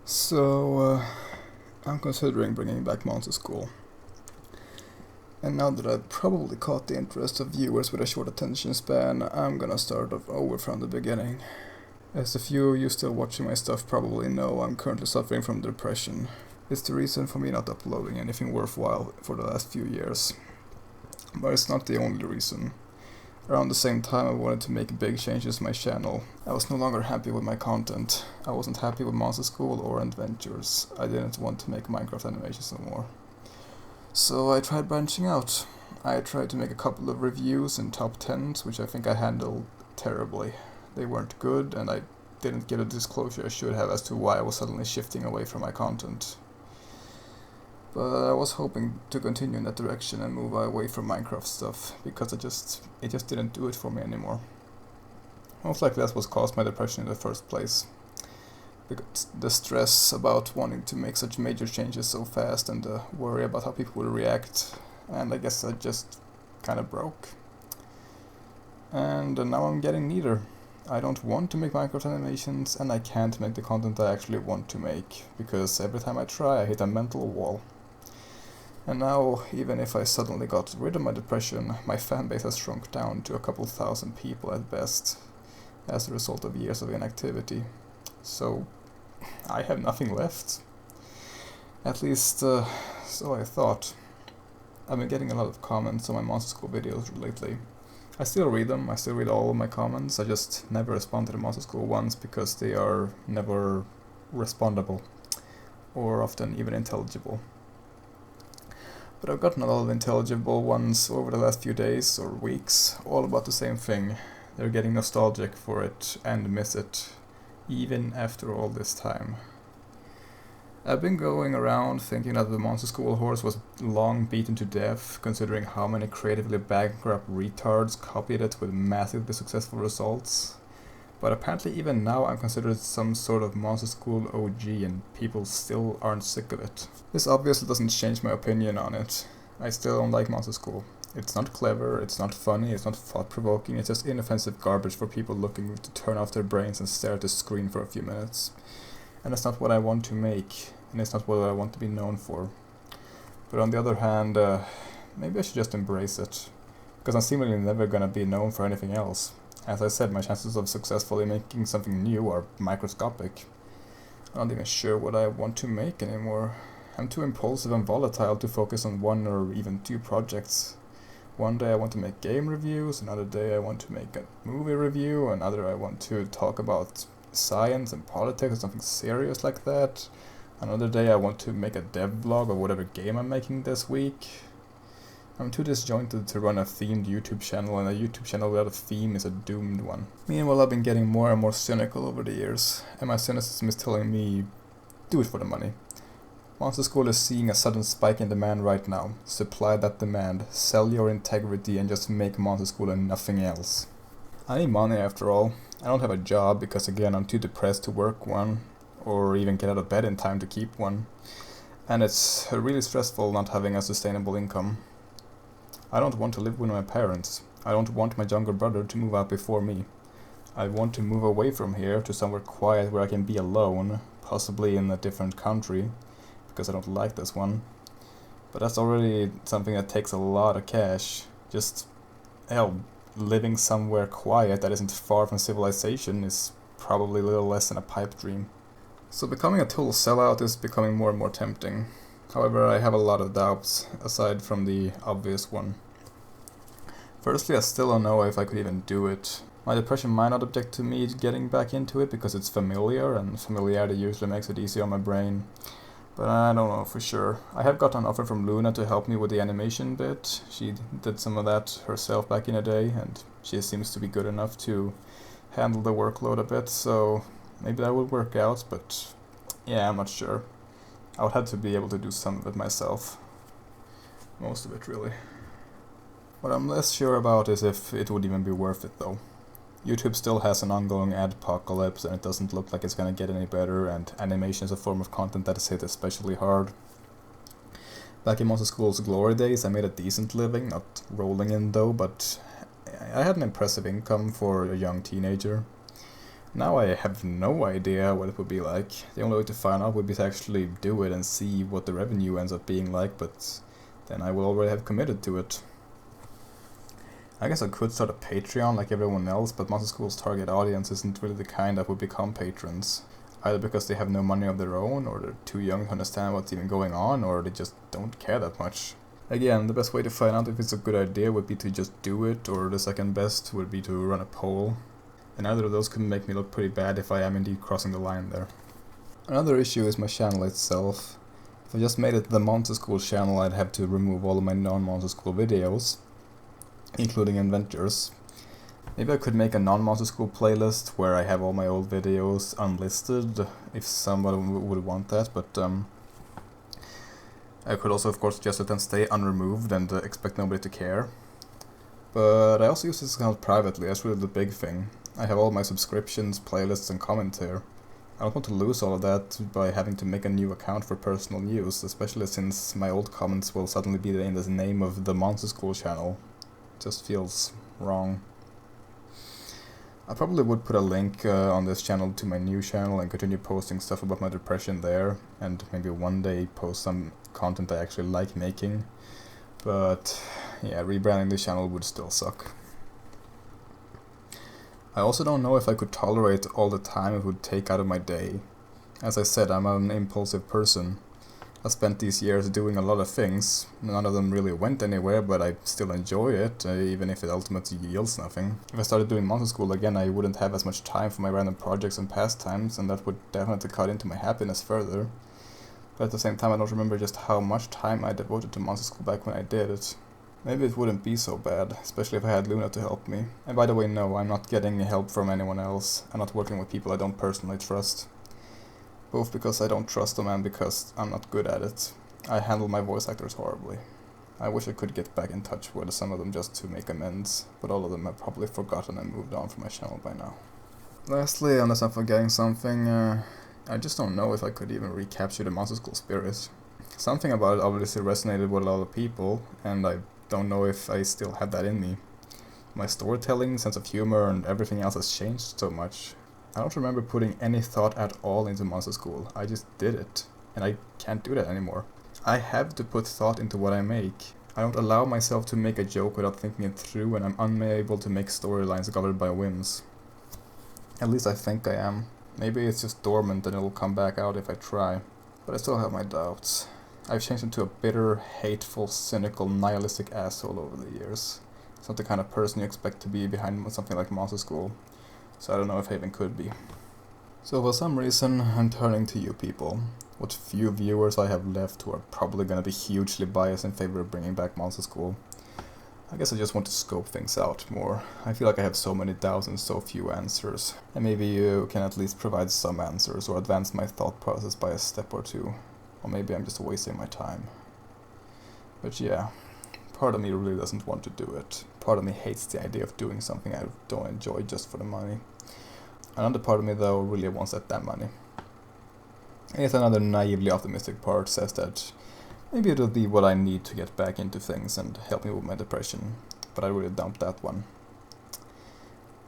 So, I'm considering bringing back Monster School. And now that I've probably caught the interest of viewers with a short attention span, I'm gonna start off over from the beginning. As a few of you still watching my stuff probably know, I'm currently suffering from depression. It's the reason for me not uploading anything worthwhile for the last few years. But it's not the only reason. Around the same time I wanted to make big changes to my channel. I was no longer happy with my content. I wasn't happy with Monster School or Adventures. I didn't want to make Minecraft animations no more. So I tried branching out. I tried to make a couple of reviews and top 10s, which I think I handled terribly. They weren't good, and I didn't get a disclosure I should have as to why I was suddenly shifting away from my content. But I was hoping to continue in that direction and move away from Minecraft stuff, because it just didn't do it for me anymore. Most likely that's what caused my depression in the first place. Because the stress about wanting to make such major changes so fast and the worry about how people will react, and I guess I just kinda broke. And now I'm getting neither. I don't want to make Minecraft animations, and I can't make the content I actually want to make, because every time I try I hit a mental wall. And now, even if I suddenly got rid of my depression, my fanbase has shrunk down to a couple thousand people at best, as a result of years of inactivity. So, I have nothing left. At least, so I thought. I've been getting a lot of comments on my Monster School videos lately. I still read them, I still read all of my comments, I just never respond to the Monster School ones because they are never respondable, or often even intelligible. But I've gotten a lot of intelligible ones over the last few days or weeks, all about the same thing. They're getting nostalgic for it and miss it, even after all this time. I've been going around thinking that the Monster School horse was long beaten to death, considering how many creatively bankrupt retards copied it with massively successful results. But apparently even now I'm considered some sort of Monster School OG and people still aren't sick of it. This obviously doesn't change my opinion on it. I still don't like Monster School. It's not clever, it's not funny, it's not thought-provoking, it's just inoffensive garbage for people looking to turn off their brains and stare at the screen for a few minutes. And that's not what I want to make, and it's not what I want to be known for. But on the other hand, maybe I should just embrace it, because I'm seemingly never gonna be known for anything else. As I said, my chances of successfully making something new are microscopic. I'm not even sure what I want to make anymore. I'm too impulsive and volatile to focus on one or even two projects. One day I want to make game reviews, another day I want to make a movie review, another I want to talk about science and politics or something serious like that. Another day I want to make a dev vlog of whatever game I'm making this week. I'm too disjointed to run a themed YouTube channel, and a YouTube channel without a theme is a doomed one. Meanwhile, I've been getting more and more cynical over the years, and my cynicism is telling me, do it for the money. Monster School is seeing a sudden spike in demand right now. Supply that demand, sell your integrity, and just make Monster School and nothing else. I need money after all. I don't have a job because again I'm too depressed to work one, or even get out of bed in time to keep one. And it's really stressful not having a sustainable income. I don't want to live with my parents. I don't want my younger brother to move out before me. I want to move away from here to somewhere quiet where I can be alone, possibly in a different country, because I don't like this one. But that's already something that takes a lot of cash. Just, hell, living somewhere quiet that isn't far from civilization is probably a little less than a pipe dream. So becoming a total sellout is becoming more and more tempting. However, I have a lot of doubts, aside from the obvious one. Firstly, I still don't know if I could even do it. My depression might not object to me getting back into it because it's familiar, and familiarity usually makes it easier on my brain. But I don't know for sure. I have got an offer from Luna to help me with the animation bit. She did some of that herself back in a day, and she seems to be good enough to handle the workload a bit, so maybe that would work out, but yeah, I'm not sure. I would have to be able to do some of it myself. Most of it, really. What I'm less sure about is if it would even be worth it, though. YouTube still has an ongoing adpocalypse, and it doesn't look like it's gonna get any better, and animation is a form of content that is hit especially hard. Back in Monster School's glory days, I made a decent living, not rolling in though, but I had an impressive income for a young teenager. Now I have no idea what it would be like. The only way to find out would be to actually do it and see what the revenue ends up being like, but then I will already have committed to it. I guess I could start a Patreon like everyone else, but Monster School's target audience isn't really the kind that would become patrons. Either because they have no money of their own, or they're too young to understand what's even going on, or they just don't care that much. Again, the best way to find out if it's a good idea would be to just do it, or the second best would be to run a poll. And either of those could make me look pretty bad if I am indeed crossing the line there. Another issue is my channel itself. If I just made it the Monster School channel, I'd have to remove all of my non-Monster School videos, including adventures. Maybe I could make a non-Monster School playlist where I have all my old videos unlisted, if somebody would want that, but I could also of course just let them stay unremoved and expect nobody to care. But I also use this account privately, that's really the big thing. I have all my subscriptions, playlists and comments here. I don't want to lose all of that by having to make a new account for personal use, especially since my old comments will suddenly be in the name of the Monster School channel. It just feels wrong. I probably would put a link on this channel to my new channel and continue posting stuff about my depression there, and maybe one day post some content I actually like making. But yeah, rebranding this channel would still suck. I also don't know if I could tolerate all the time it would take out of my day. As I said, I'm an impulsive person. I spent these years doing a lot of things. None of them really went anywhere, but I still enjoy it, even if it ultimately yields nothing. If I started doing Monster School again, I wouldn't have as much time for my random projects and pastimes, and that would definitely cut into my happiness further. But at the same time, I don't remember just how much time I devoted to Monster School back when I did it. Maybe it wouldn't be so bad, especially if I had Luna to help me. And by the way, no, I'm not getting help from anyone else. I'm not working with people I don't personally trust. Both because I don't trust them and because I'm not good at it. I handle my voice actors horribly. I wish I could get back in touch with some of them just to make amends, but all of them have probably forgotten and moved on from my channel by now. Lastly, unless I'm forgetting something, I just don't know if I could even recapture the Monster School spirit. Something about it obviously resonated with a lot of people, and I don't know if I still have that in me. My storytelling, sense of humor, and everything else has changed so much. I don't remember putting any thought at all into Monster School. I just did it, and I can't do that anymore. I have to put thought into what I make. I don't allow myself to make a joke without thinking it through, and I'm unable to make storylines governed by whims. At least I think I am. Maybe it's just dormant and it'll come back out if I try. But I still have my doubts. I've changed into a bitter, hateful, cynical, nihilistic asshole over the years. It's not the kind of person you expect to be behind something like Monster School. So I don't know if I even could be. So for some reason, I'm turning to you people. What few viewers I have left who are probably gonna be hugely biased in favor of bringing back Monster School. I guess I just want to scope things out more. I feel like I have so many doubts and so few answers. And maybe you can at least provide some answers or advance my thought process by a step or two. Or maybe I'm just wasting my time. But yeah, part of me really doesn't want to do it. Part of me hates the idea of doing something I don't enjoy just for the money. Another part of me though really wants that damn money. And yet another naively optimistic part says that maybe it'll be what I need to get back into things and help me with my depression. But I really doubt that one.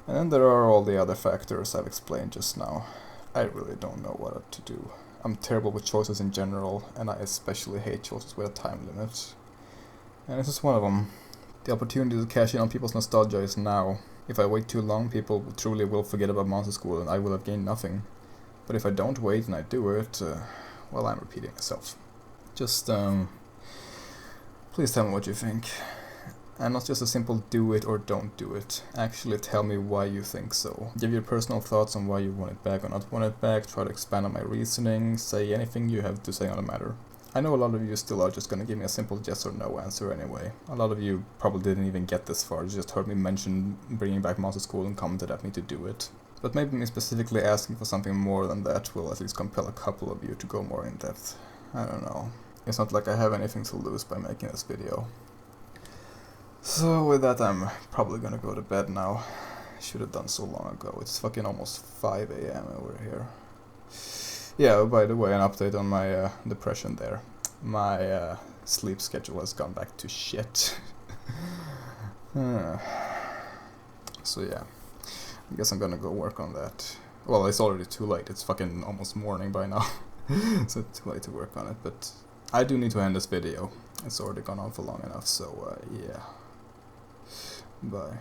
And then there are all the other factors I've explained just now. I really don't know what to do. I'm terrible with choices in general, and I especially hate choices with a time limit. And this is one of them. The opportunity to cash in on people's nostalgia is now. If I wait too long, people truly will forget about Monster School and I will have gained nothing. But if I don't wait and I do it, well, I'm repeating myself. Just, please tell me what you think. And not just a simple do it or don't do it. Actually tell me why you think so. Give your personal thoughts on why you want it back or not want it back. Try to expand on my reasoning. Say anything you have to say on the matter. I know a lot of you still are just gonna give me a simple yes or no answer anyway. A lot of you probably didn't even get this far. You just heard me mention bringing back Monster School and commented at me to do it. But maybe me specifically asking for something more than that will at least compel a couple of you to go more in depth. I don't know. It's not like I have anything to lose by making this video. So with that, I'm probably gonna go to bed now. Should have done so long ago. It's fucking almost 5 AM over here. Yeah, by the way, an update on my depression there. My sleep schedule has gone back to shit. So yeah, I guess I'm gonna go work on that. Well, it's already too late. It's fucking almost morning by now. So it's too late to work on it, but I do need to end this video. It's already gone on for long enough, so yeah. Bye.